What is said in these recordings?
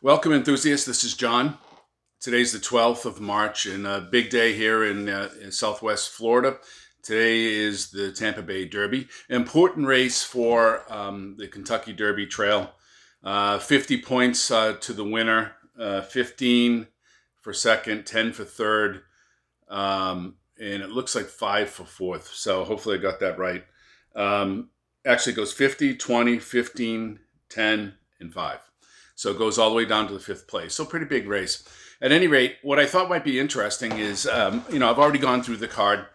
Welcome, enthusiasts. This is John. Today's the 12th of March, and a big day here in Southwest Florida. Today is the Tampa Bay Derby. Important race for the Kentucky Derby Trail. 50 points to the winner, 15 for second, 10 for third, and it looks like 5 for fourth. So hopefully I got that right. Actually, it goes 50, 20, 15, 10, and 5. So it goes all the way down to the fifth place. So pretty big race. At any rate, what I thought might be interesting is, I've already gone through the card,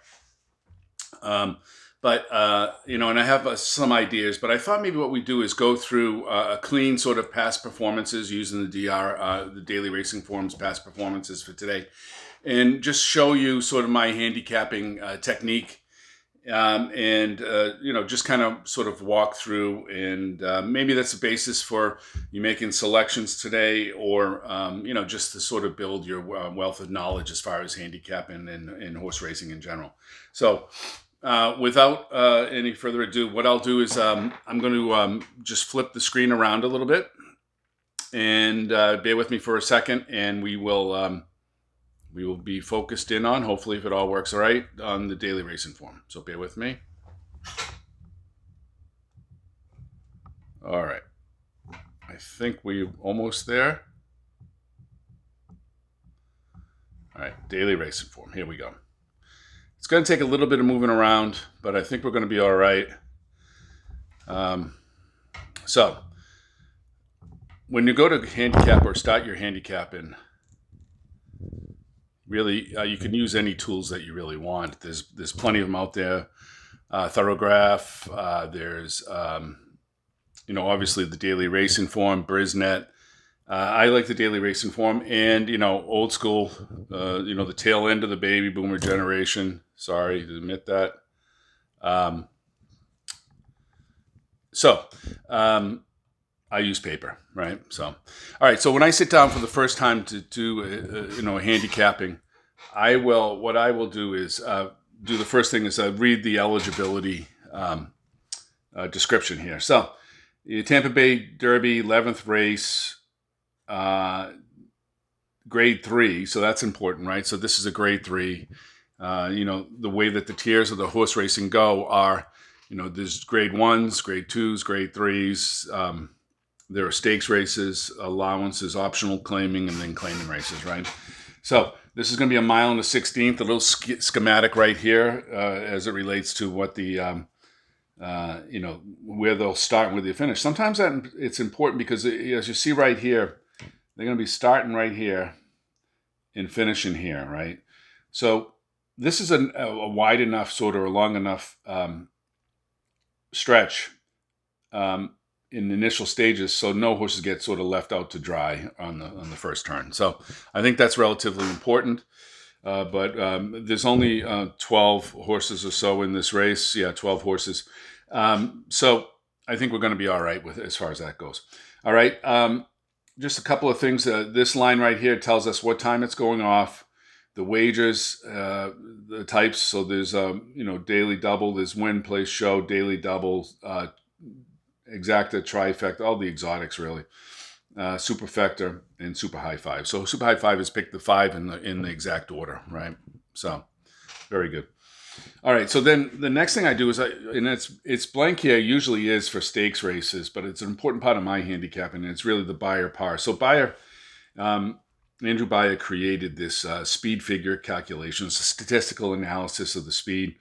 and I have some ideas. But I thought maybe what we do is go through a clean sort of past performances using the the Daily Racing Form's past performances for today, and just show you sort of my handicapping technique just kind of sort of walk through, and maybe that's the basis for you making selections today, or just to sort of build your wealth of knowledge as far as handicapping and horse racing in general. So without any further ado, what I'll do is I'm going to just flip the screen around a little bit, and bear with me for a second, and we will be focused in on, hopefully if it all works all right, on the Daily Racing Form. So bear with me. All right. I think we're almost there. All right, Daily Racing Form. Here we go. It's going to take a little bit of moving around, but I think we're going to be all right. So when you go to handicap or start your handicapping, really, you can use any tools that you really want. There's plenty of them out there. Thorograph. There's obviously the Daily Racing Form, Brisnet. I like the Daily Racing Form, and old school. The tail end of the baby boomer generation. Sorry to admit that. I use paper, right? So, all right. So when I sit down for the first time to do, handicapping, what I will do is do the first thing is read the eligibility description here. So, the Tampa Bay Derby, 11th race, grade 3. So that's important, right? So this is a grade 3. The way that the tiers of the horse racing go are, there's grade 1s, grade 2s, grade 3s. There are stakes races, allowances, optional claiming, and then claiming races, right? So this is going to be a mile and a 16th, a little schematic right here as it relates to what the, where they'll start and where they finish. Sometimes it's important because as you see right here, they're going to be starting right here and finishing here, right? So this is a wide enough sort of a long enough stretch in the initial stages, so no horses get sort of left out to dry on the first turn. So I think that's relatively important. But there's only 12 horses or so in this race. Yeah, 12 horses. So I think we're going to be all right with as far as that goes. All right. Just a couple of things. This line right here tells us what time it's going off. The wagers, the types. So there's daily double. There's win, place, show, daily double, exacta, trifecta, all the exotics really, superfecta, and super high five. So super high five is pick the 5 in the exact order, right? So very good. All right. So then the next thing I do is it's blank here. Usually is for stakes races, but it's an important part of my handicapping, and it's really the Beyer par. So Beyer, Andrew Beyer created this speed figure calculations, statistical analysis of the speed.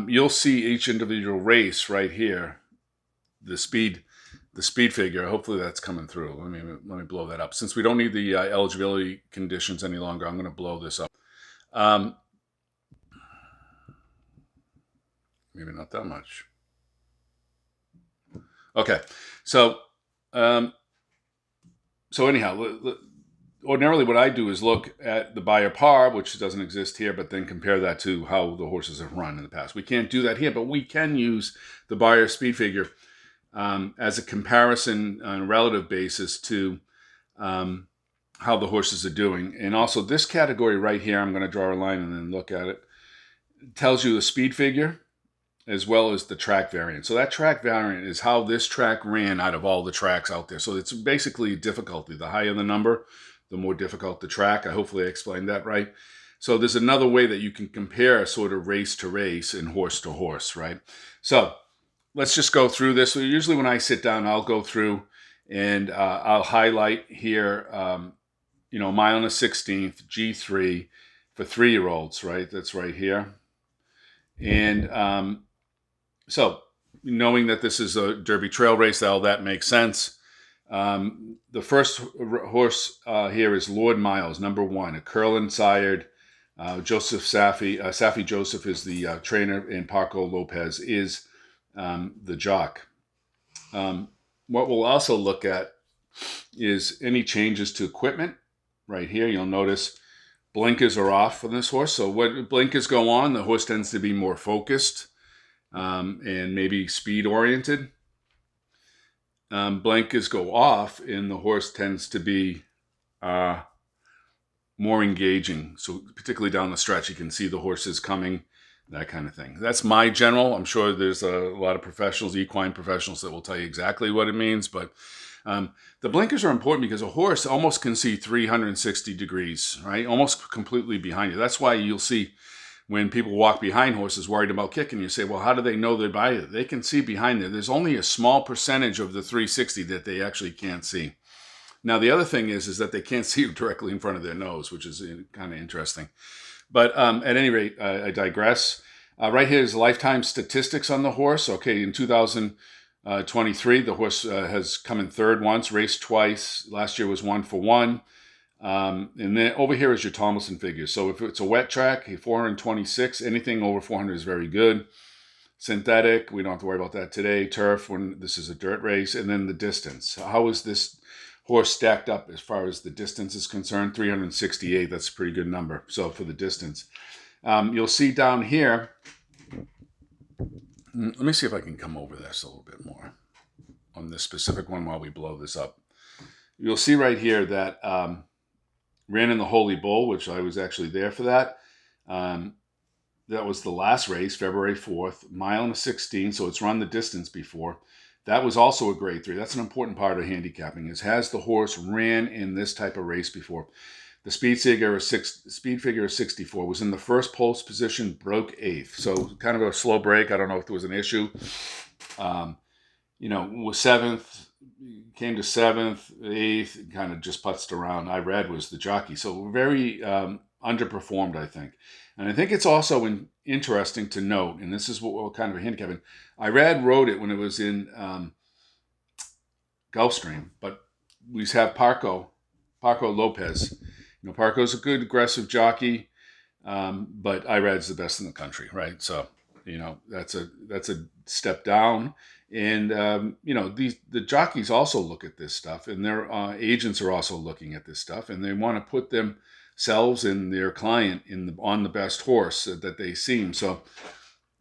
You'll see each individual race right here. The speed figure. Hopefully that's coming through. Let me blow that up. Since we don't need the eligibility conditions any longer, I'm going to blow this up. Maybe not that much. Okay, so anyhow, ordinarily what I do is look at the Beyer par, which doesn't exist here, but then compare that to how the horses have run in the past. We can't do that here, but we can use the Beyer speed figure as a comparison on a relative basis to how the horses are doing. And also this category right here, I'm going to draw a line and then look at it. It tells you the speed figure as well as the track variant. So that track variant is how this track ran out of all the tracks out there. So it's basically difficulty. The higher the number, the more difficult the track. Hopefully I explained that right. So there's another way that you can compare sort of race to race and horse to horse, right? So let's just go through this. So usually when I sit down, I'll go through and I'll highlight here, mile and a 16th, G3 for 3-year-olds, right? That's right here. And so knowing that this is a Derby trail race, all that makes sense. The first horse here is Lord Miles, number 1, a Curlin sired. Joseph Safi. Safi Joseph is the trainer, and Paco Lopez is the jock. What we'll also look at is any changes to equipment. Right here, you'll notice blinkers are off for this horse. So when blinkers go on, the horse tends to be more focused and maybe speed oriented. Blinkers go off, and the horse tends to be more engaging. So particularly down the stretch, you can see the horses coming, that kind of thing. That's my general. I'm sure there's a lot of professionals, equine professionals, that will tell you exactly what it means. But the blinkers are important because a horse almost can see 360 degrees, right? Almost completely behind you. That's why you'll see when people walk behind horses worried about kicking, you say, well, how do they know they're by it? They can see behind there. There's only a small percentage of the 360 that they actually can't see. Now, the other thing is that they can't see directly in front of their nose, which is kind of interesting. But at any rate, I digress. Right here is lifetime statistics on the horse. Okay, in 2023, the horse has come in third once, raced twice. Last year was 1 for 1. And then over here is your Tomlinson figures. So if it's a wet track, 426, anything over 400 is very good. Synthetic, we don't have to worry about that today. Turf, when this is a dirt race. And then the distance. How is this horse stacked up as far as the distance is concerned? 368, that's a pretty good number. So for the distance. You'll see down here, let me see if I can come over this a little bit more on this specific one while we blow this up. You'll see right here that ran in the Holy Bull, which I was actually there for that. That was the last race, February 4th, mile and a 16, so it's run the distance before. That was also a grade 3. That's an important part of handicapping, is has the horse ran in this type of race before. The speed figure of 64, was in the first post position, broke 8th. So kind of a slow break. I don't know if there was an issue. Was 7th, came to 7th, 8th, kind of just putzed around. I read was the jockey. So very underperformed, I think. And I think it's also interesting to note, and this is what kind of a handicapping. I wrote it when it was in Gulfstream, but we have Paco Lopez. Parco's a good aggressive jockey, but Irad's the best in the country, right? So, that's a step down. And the jockeys also look at this stuff, and their agents are also looking at this stuff, and they want to put themselves and their client on the best horse that they seem. So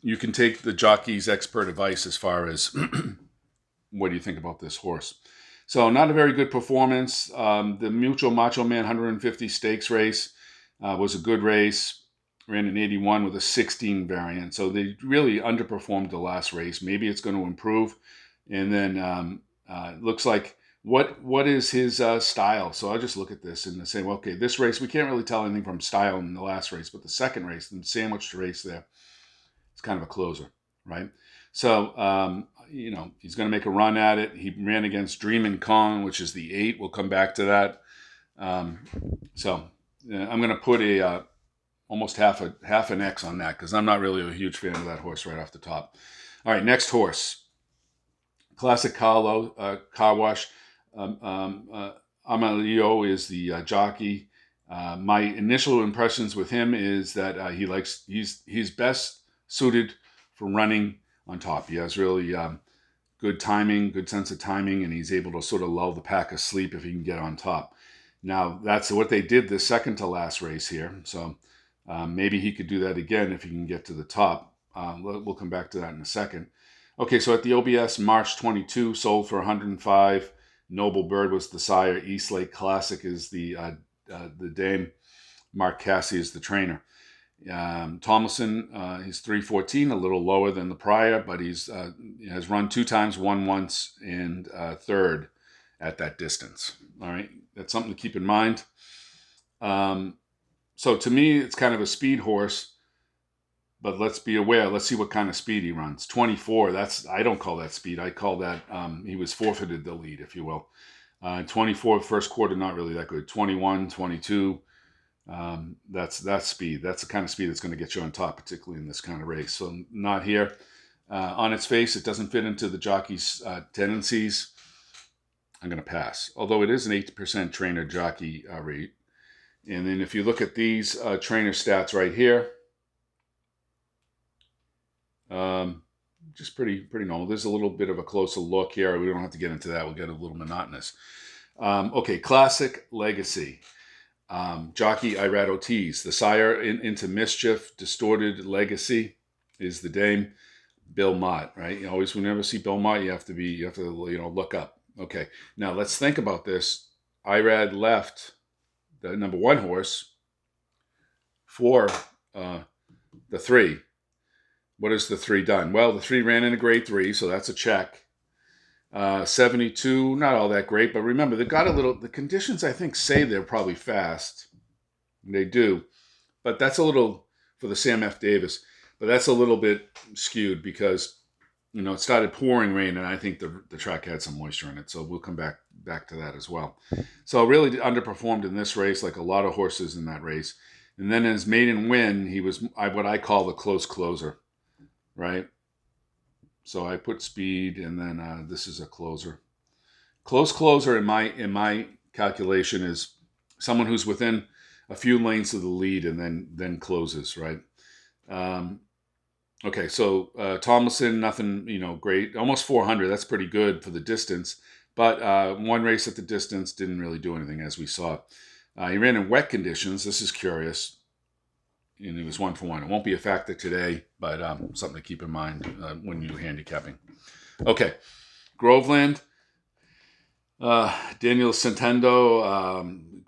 you can take the jockey's expert advice as far as what do you think about this horse. So not a very good performance. The Mutual Macho Man 150 stakes race was a good race. Ran an 81 with a 16 variant. So they really underperformed the last race. Maybe it's going to improve. And then looks like what is his style? So I'll just look at this and say, well, okay, this race, we can't really tell anything from style in the last race, but the second race, the sandwiched race there, it's kind of a closer, right? So, he's going to make a run at it. He ran against Dreamin' Kong, which is the 8. We'll come back to that. I'm going to put almost half an X on that because I'm not really a huge fan of that horse right off the top. All right, next horse. Classic Car Wash. Amalio is the jockey. My initial impressions with him is that he's best suited for running on top. He has really good timing, good sense of timing, and he's able to sort of lull the pack asleep if he can get on top. Now, that's what they did the second to last race here. So maybe he could do that again if he can get to the top. We'll come back to that in a second. Okay, so at the OBS, March 22, sold for 105. Noble Bird was the sire. East Lake Classic is the dame. Mark Cassie is the trainer. Tomlinson, he's 314, a little lower than the prior, but he's has run 2 times, won once, and third at that distance. All right, that's something to keep in mind. So to me, it's kind of a speed horse, but let's be aware. Let's see what kind of speed he runs. 24. I don't call that speed. I call that he was forfeited the lead, if you will. 24 first quarter, not really that good. 21, 22. That's speed. That's the kind of speed that's going to get you on top, particularly in this kind of race. So not here. On its face, it doesn't fit into the jockey's tendencies. I'm going to pass. Although it is an 8% trainer jockey rate. And then if you look at these trainer stats right here, just pretty normal. There's a little bit of a closer look here. We don't have to get into that. We'll get a little monotonous. Okay, classic legacy. Jockey Irad Ortiz, the sire into mischief, distorted legacy is the dame. Bill Mott, right? You always, whenever you see Bill Mott, you have to look up. Okay, now let's think about this. Irad left the number 1 horse for the 3. What has the 3 done? Well, the 3 ran in a grade 3, so that's a check. 72, not all that great, but remember, the conditions I think say they're probably fast. They do, but that's a little, for the Sam F. Davis, but that's a little bit skewed because, it started pouring rain, and I think the track had some moisture in it, so we'll come back to that as well. So really underperformed in this race, like a lot of horses in that race. And then in his maiden win, he was what I call the close closer, right? So I put speed, and then this is a closer. Close closer in my calculation is someone who's within a few lengths of the lead and then closes, right? Okay, so Tomlinson, nothing, great. Almost 400, that's pretty good for the distance. But one race at the distance didn't really do anything, as we saw. He ran in wet conditions. This is curious. And he was 1 for 1. It won't be a factor today, but something to keep in mind when you're handicapping. Okay, Groveland. Daniel Centendo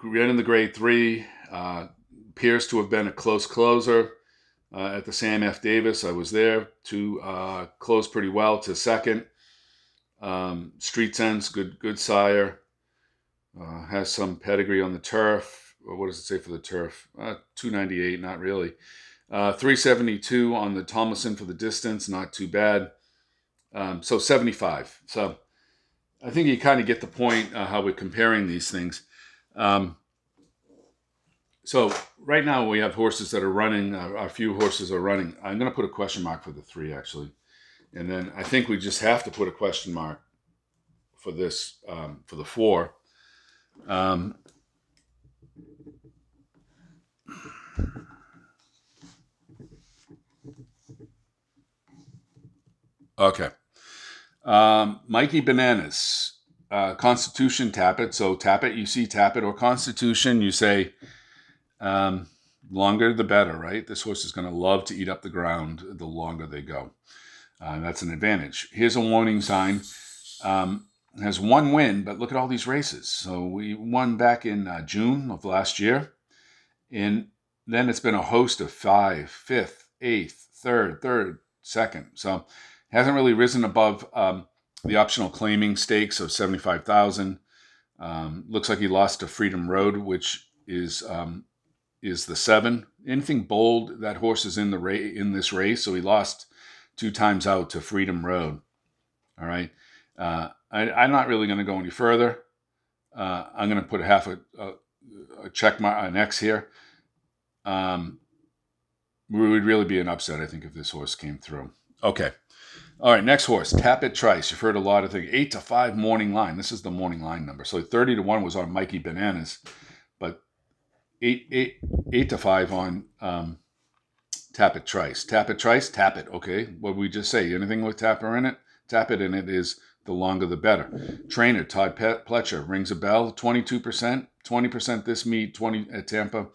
ran in the grade 3. Appears to have been a close closer at the Sam F. Davis. I was there to close pretty well to second. Street Sense, good sire. Has some pedigree on the turf. What does it say for the turf? 298, not really. 372 on the Tomlinson for the distance, not too bad. So 75. So I think you kind of get the point how we're comparing these things. So right now we have horses that are running. A few horses are running. I'm going to put a question mark for the 3, actually. And then I think we just have to put a question mark for this, for the 4. Okay. Mikey Bananas. Constitution, tap it. So tap it, you see tap it, or Constitution, you say longer the better, right? This horse is going to love to eat up the ground the longer they go. That's an advantage. Here's a warning sign. Has 1 win, but look at all these races. So we won back in June of last year. And then it's been a host of 5th, 5th, 8th, 3rd, 2nd. So hasn't really risen above the optional claiming stakes of 75,000. Looks like he lost to Freedom Road, which is the 7. Anything bold, that horse is in this race. So he lost 2 times out to Freedom Road. All right. I'm not really going to go any further. I'm going to put half a check mark, an X here. It would really be an upset, I think, if this horse came through. Okay. All right, next horse, Tap It Trice. You've heard a lot of things. 8-5 morning line. This is the morning line number. So 30-1 was on Mikey Bananas, but 8-5 on Tap It Trice. Tap It Trice, tap it. Okay, what did we just say? Anything with tapper in it? Tap it in it is the longer the better. Trainer Todd Pletcher rings a bell. 22%, 20% this meet, 20 at Tampa,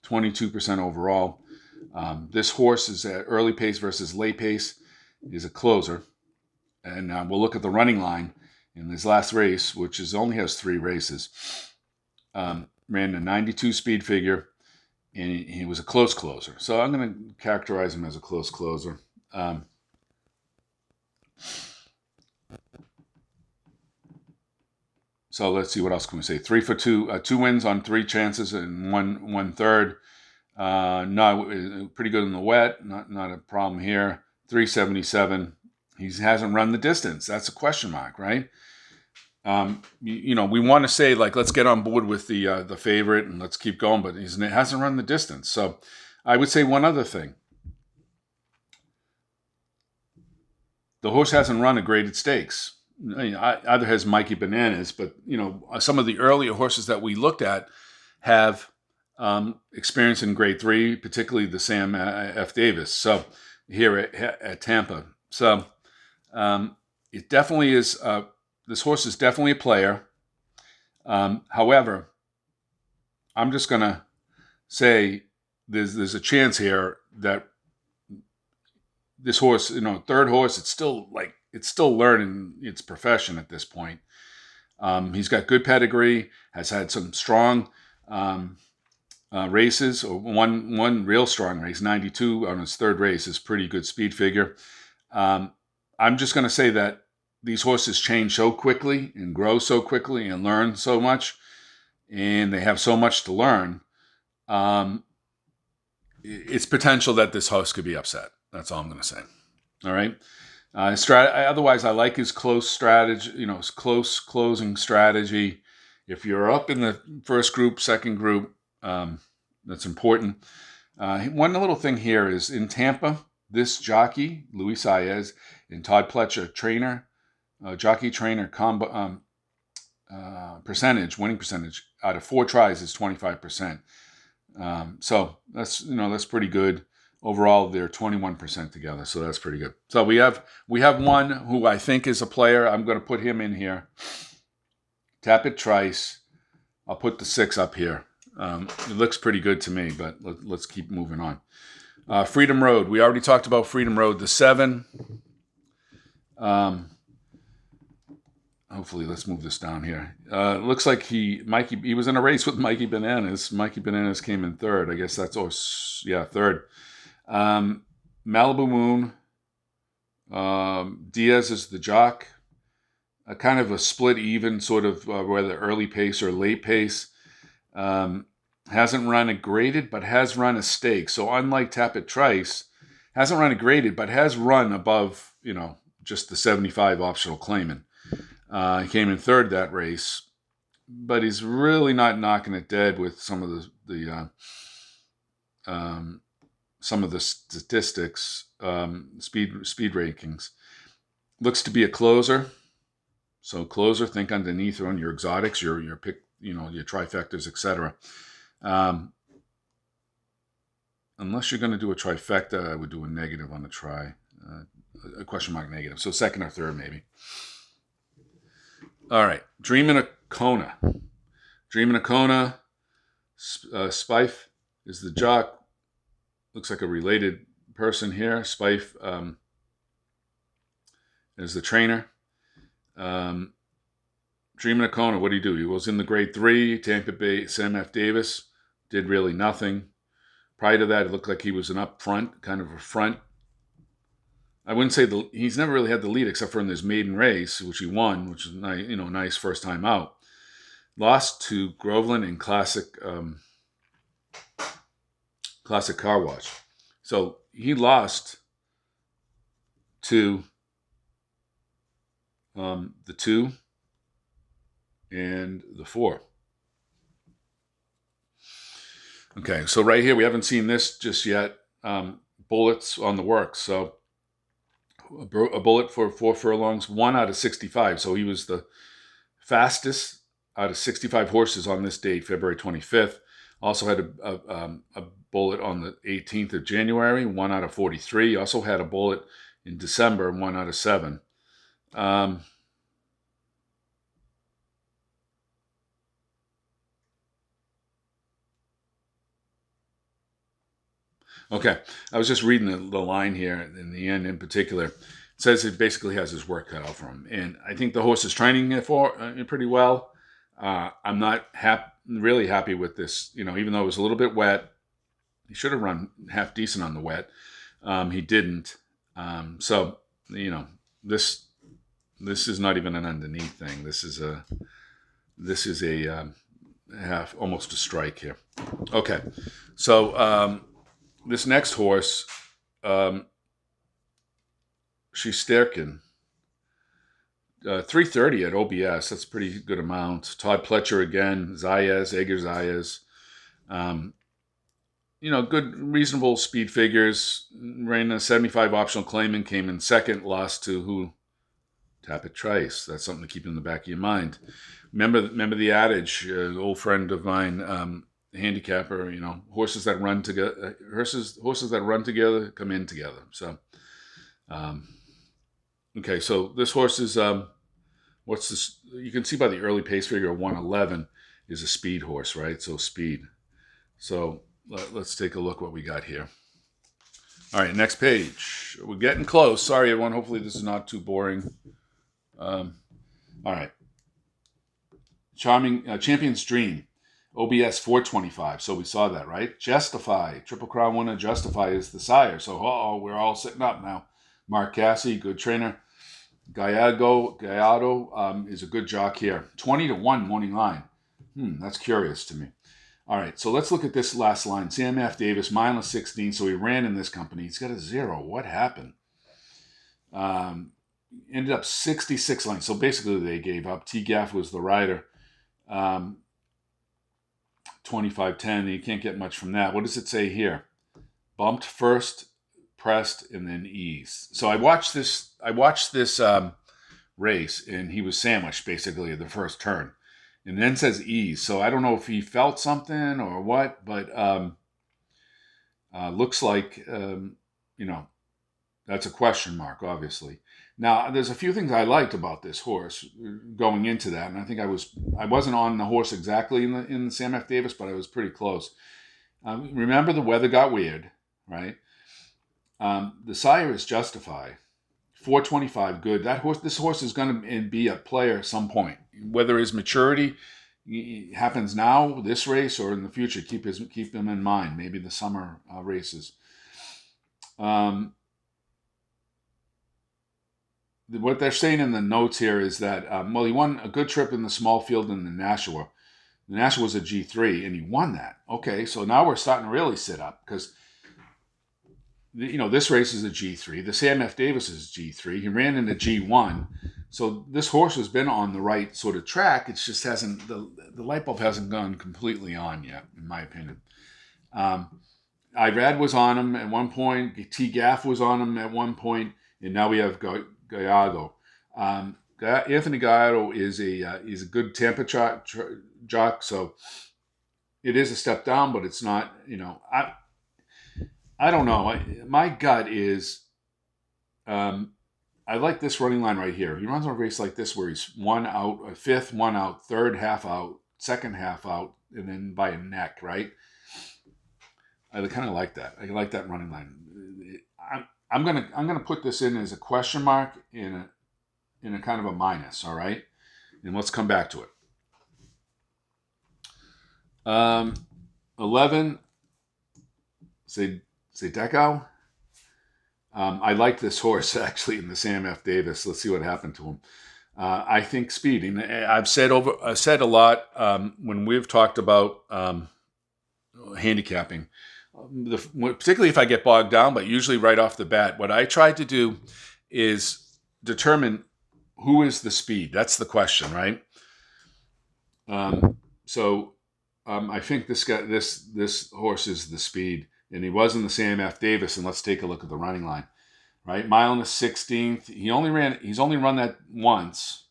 22% overall. This horse is at early pace versus late pace. Is a closer, and we'll look at the running line in his last race, which only has 3 races. Ran a 92 speed figure, and he was a close closer. So I'm going to characterize him as a close closer. So let's see, what else can we say? 3 for 2, 2 wins on 3 chances and one third. No, pretty good in the wet. Not a problem here. 377. He hasn't run the distance. That's a question mark, right? We want to say, like, let's get on board with the favorite and let's keep going, but he hasn't run the distance. So I would say one other thing. The horse hasn't run a graded stakes. Either has Mikey Bananas, but some of the earlier horses that we looked at have experience in Grade 3, particularly the Sam F. Davis. So here at Tampa, so it definitely is. This horse is definitely a player. However, I'm just gonna say there's a chance here that this horse, third horse, it's still learning its profession at this point. He's got good pedigree, has had some strong races, or one real strong race. 92 on his third race is pretty good speed figure. I'm just going to say that these horses change so quickly and grow so quickly and learn so much, and they have so much to learn. It's potential that this horse could be upset. That's all I'm going to say. All right. Otherwise, I like his close strategy. His close closing strategy. If you're up in the first group, second group, that's important. One little thing here is in Tampa, this jockey, Luis Saez, and Todd Pletcher, jockey trainer combo winning percentage out of 4 tries is 25%. So that's pretty good. Overall, they're 21% together, so that's pretty good. So we have one who I think is a player. I'm going to put him in here. Tapit Trice. I'll put the 6 up here. It looks pretty good to me, but let's keep moving on. Freedom Road. We already talked about Freedom Road. The 7. Hopefully, let's move this down here. Looks like he was in a race with Mikey Bananas. Mikey Bananas came in third. I guess that's third. Malibu Moon. Diaz is the jock. Kind of a split even, sort of whether early pace or late pace. Hasn't run a graded, but has run a stake. So unlike Tapit Trice, hasn't run a graded, but has run above, just the 75 optional claimant. He came in third that race, but he's really not knocking it dead with some of the statistics, speed rankings. Looks to be a closer. So closer, think underneath on your exotics, your pick, your trifectas, etc. Unless you're going to do a trifecta, I would do a negative on the try, a question mark negative. So second or third, maybe. All right, Dreamin' a Kona. Dreamin' a Kona. Spife is the jock. Looks like a related person here. Spife is the trainer. Dreamin' a Kona, what did he do? He was in the Grade 3, Tampa Bay, Sam F. Davis. Did really nothing. Prior to that, it looked like he was an up front, kind of a front. I wouldn't say he's never really had the lead except for in this maiden race, which he won, which is nice first time out. Lost to Groveland in Classic Car Wash. So he lost to the 2 and the 4. Okay, so right here, we haven't seen this just yet. Bullets on the works. So a bullet for 4 furlongs, 1 out of 65. So he was the fastest out of 65 horses on this date, February 25th. Also had a bullet on the 18th of January, 1 out of 43. Also had a bullet in December, 1 out of 7. Okay, I was just reading the line here in the end in particular. It says it basically has his work cut out for him. And I think the horse is training it pretty well. I'm not really happy with this, even though it was a little bit wet. He should have run half decent on the wet. He didn't. So you know this this is not even an underneath thing. This is a half, almost a strike here. Okay, so this next horse, um, she's Sterkin. 330 at OBS. That's a pretty good amount. Todd Pletcher again. Zayas, Edgar Zayas. Um, good, reasonable speed figures. Ran a 75 optional claimant, came in second, lost to who? Tapit Trice. That's something to keep in the back of your mind. Remember the adage, old friend of mine, handicapper. Horses that run together, horses that run together come in together. So, um, okay, so this horse is what's this? You can see by the early pace figure, 111 is a speed horse, right? So speed. So let's take a look what we got here. All right, next page. We're getting close. Sorry, everyone. Hopefully this is not too boring. All right. Champion's Dream, OBS 425. So we saw that, right? Justify, Triple Crown winner. Justify is the sire. So we're all sitting up now. Mark Cassie, good trainer. Gallardo is a good jock here. 20-1 morning line. That's curious to me. All right, so let's look at this last line. Sam F. Davis, minus 16. So he ran in this company. He's got a 0. What happened? Ended up 66 lengths. So basically they gave up. T-Gaff was the rider. 25-10. You can't get much from that. What does it say here? Bumped first, pressed, and then eased. So I watched this race, and he was sandwiched basically at the first turn, and then says ease. So I don't know if he felt something or what, but looks like that's a question mark, obviously. Now there's a few things I liked about this horse going into that, and I think I wasn't on the horse exactly in the Sam F. Davis, but I was pretty close. Remember, the weather got weird, right? The sire is Justify. 425, good. This horse is going to be a player at some point. Whether his maturity happens now, this race, or in the future, keep him in mind. Maybe the summer races. What they're saying in the notes here is that he won a good trip in the small field in the Nashua. The Nashua was a G3, and he won that. Okay, so now we're starting to really sit up because this race is a G3. The Sam F. Davis is G3. He ran in a G1. So this horse has been on the right sort of track. It just hasn't, the light bulb hasn't gone completely on yet, in my opinion. Irad was on him at one point. T-Gaff was on him at one point. And now we have Gallardo. Anthony Gallardo is a good Tampa jock. So it is a step down, but it's not, I don't know. My gut is, I like this running line right here. He runs on a race like this where he's one out, a fifth, one out, third half out, second half out, and then by a neck, right? I kind of like that. I like that running line. I'm gonna put this in as a question mark in a kind of a minus. All right, and let's come back to it. 11. Say Deco. I like this horse actually in the Sam F. Davis. Let's see what happened to him. I think speeding. I've said a lot when we've talked about handicapping, particularly if I get bogged down. But usually right off the bat, what I try to do is determine who is the speed. That's the question, right? I think this horse is the speed. And he was in the Sam F. Davis, and let's take a look at the running line. Right, mile in the 16th. He's only run that once,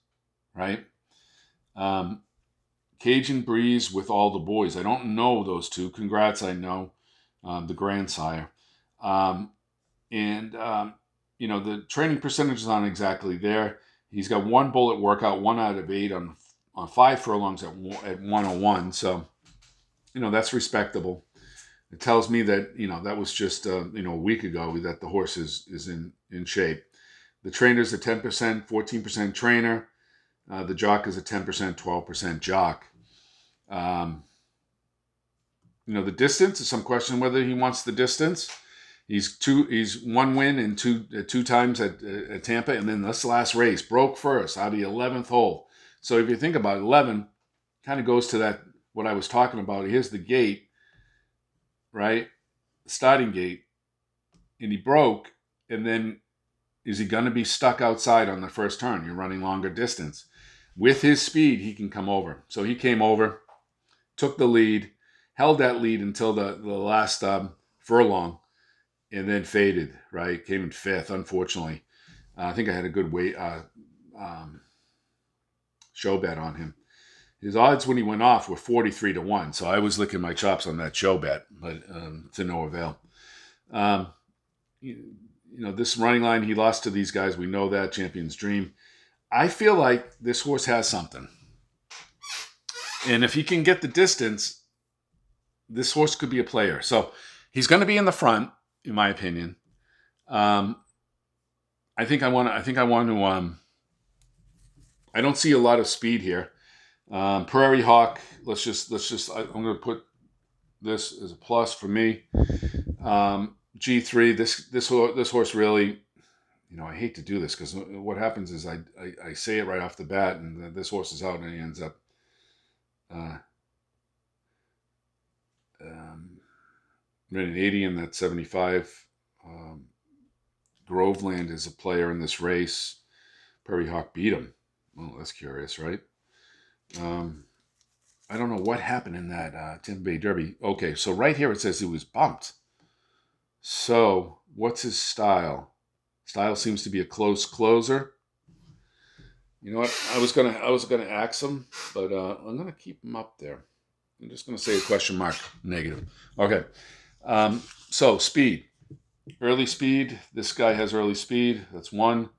right? Cajun Breeze with All the Boys. I don't know those two. Congrats, I know the grandsire. The training percentage is not exactly there. He's got one bullet workout, 1 out of 8 on 5 furlongs at 101. So, that's respectable. It tells me that, that was just, a week ago that the horse is in shape. The trainer's a 10%, 14% trainer. The jock is a 10%, 12% jock. The distance is some question whether he wants the distance. He's one win and two times at Tampa, and then this last race broke first out of the 11th hole. So if you think about it, 11, kind of goes to that what I was talking about. Here's the gate, right? Starting gate, and he broke, and then is he going to be stuck outside on the first turn? You're running longer distance. With his speed, he can come over. So he came over, took the lead, held that lead until the last furlong, and then faded, right? Came in fifth, unfortunately. I think I had a good show bet on him. His odds when he went off were 43-1, so I was licking my chops on that show bet, but to no avail. This running line, he lost to these guys. We know that, Champion's Dream. I feel like this horse has something. And if he can get the distance, this horse could be a player. So he's going to be in the front, in my opinion. I don't see a lot of speed here. Prairie Hawk. I'm going to put this as a plus for me. G3. This horse really. I hate to do this because what happens is I say it right off the bat, and this horse is out, and he ends up. Ran an 80 in that 75. Groveland is a player in this race. Prairie Hawk beat him. Well, that's curious, right? I don't know what happened in that Tampa Bay Derby. Okay, so right here it says he was bumped. So what's his style? Style seems to be a close closer. You know what? I was gonna axe him, but I'm gonna keep him up there. I'm just gonna say a question mark negative. Okay. So speed. Early speed. This guy has early speed. That's one.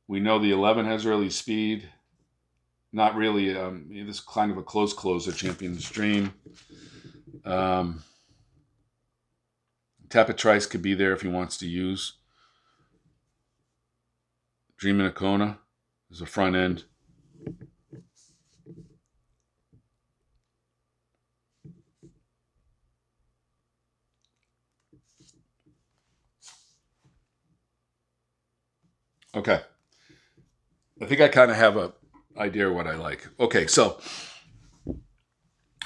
We know the 11 has early speed. Not really. This is kind of a close closer, Champion's Dream. Tapatrice could be there if he wants to use. Dream in a Kona is a front end. Okay. I think I kind of have a idea of what I like. Okay, so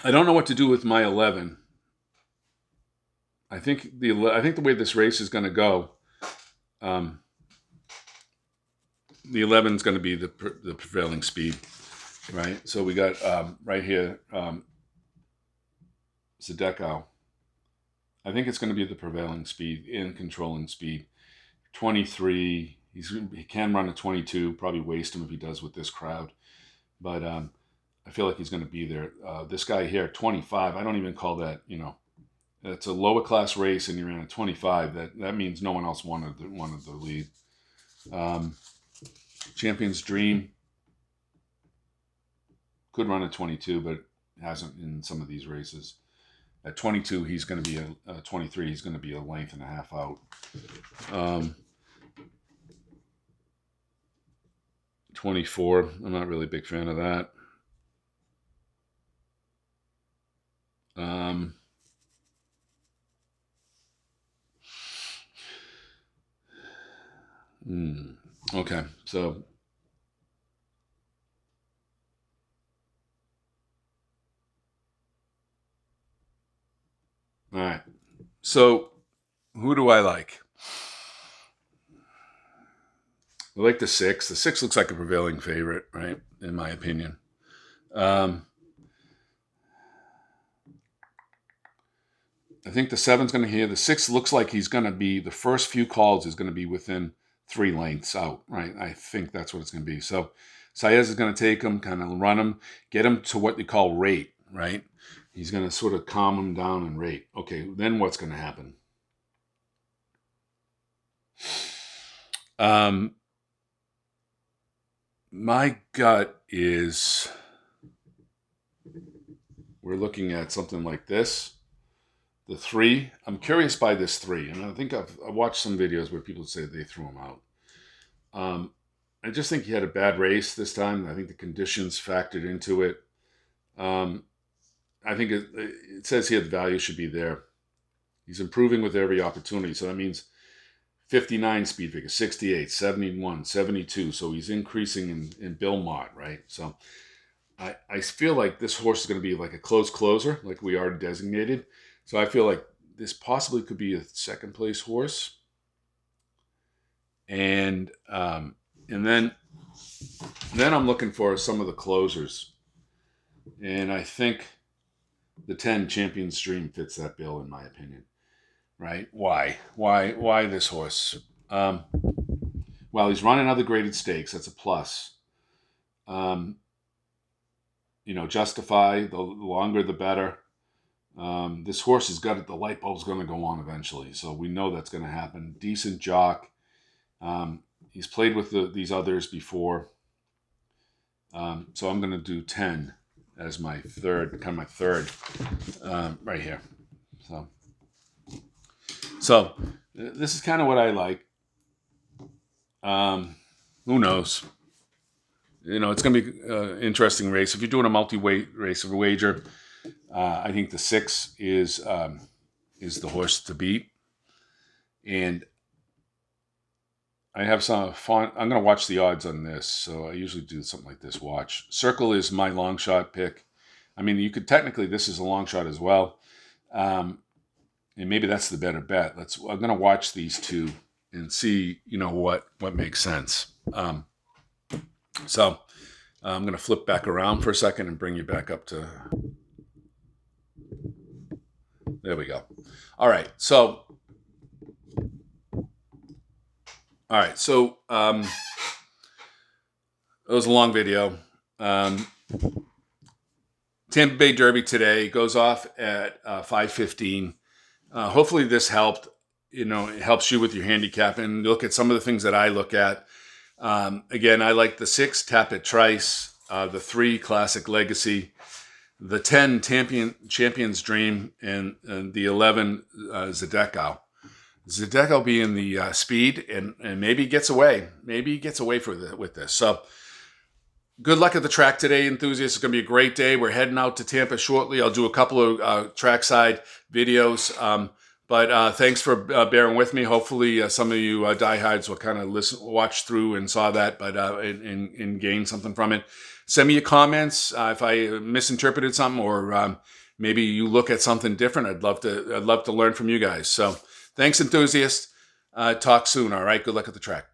I don't know what to do with my 11. I think the way this race is going to go, the 11 is going to be the prevailing speed, right? So we got right here, Zadeko. I think it's going to be the prevailing speed in controlling speed. 23. He can run a 22. Probably waste him if he does with this crowd, but I feel like he's going to be there. This guy here, 25. I don't even call that. It's a lower class race, and you're in a 25. That means no one else wanted the lead. Champion's Dream could run a 22, but hasn't in some of these races. At 22, he's going to be a 23. He's going to be a length and a half out. 24. I'm not really a big fan of that. Okay, so all right. So who do I like? I like the 6. The 6 looks like a prevailing favorite, right? In my opinion. I think the 7's going to hear. The 6 looks like he's going to be, the first few calls is going to be within 3 lengths out, right? I think that's what it's going to be. So Saez is going to take him, kind of run him, get him to what they call rate, right? He's going to sort of calm him down and rate. Okay, then what's going to happen? My gut is we're looking at something like this. The 3, I'm curious by this 3, and I think I've watched some videos where people say they threw him out. I just think he had a bad race this time. I think the conditions factored into it. I think it says here the value should be there. He's improving with every opportunity. So that means 59 speed figure, 68, 71, 72. So he's increasing in Bill Mott, right? So I feel like this horse is going to be like a close closer, like we are designated. So I feel like this possibly could be a second place horse. And then I'm looking for some of the closers. And I think the 10 Champions Dream fits that bill, in my opinion. Right? Why this horse? Well, he's running other graded stakes. That's a plus. Justify, the longer the better. This horse has got it. The light bulb's going to go on eventually, so we know that's going to happen. Decent jock. He's played with these others before, so I'm going to do 10 as my third, right here. So this is kind of what I like. Who knows? It's going to be an interesting race. If you're doing a multi-weight race of a wager, I think the 6 is the horse to beat. And I have some fun. I'm going to watch the odds on this. So I usually do something like this. Watch. Circle is my long shot pick. I mean, you could technically, this is a long shot as well. And maybe that's the better bet. I'm going to watch these two and see, what makes sense. So I'm going to flip back around for a second and bring you back up to. There we go. All right. So it was a long video. Tampa Bay Derby today goes off at 5:15. Hopefully this helped. It helps you with your handicap and look at some of the things that I look at. Again, I like the 6 Tap It Trice, the 3 Classic Legacy, the 10 Champions Dream, and the 11 Zydeco. Zydeco being the speed and maybe gets away. Maybe he gets away with this. So good luck at the track today, enthusiasts. It's going to be a great day. We're heading out to Tampa shortly. I'll do a couple of trackside videos. But thanks for bearing with me. Hopefully some of you diehards will kind of watch through and saw that, but and gain something from it. Send me your comments if I misinterpreted something, or maybe you look at something different. I'd love to learn from you guys. So thanks, enthusiasts. Talk soon. All right. Good luck at the track.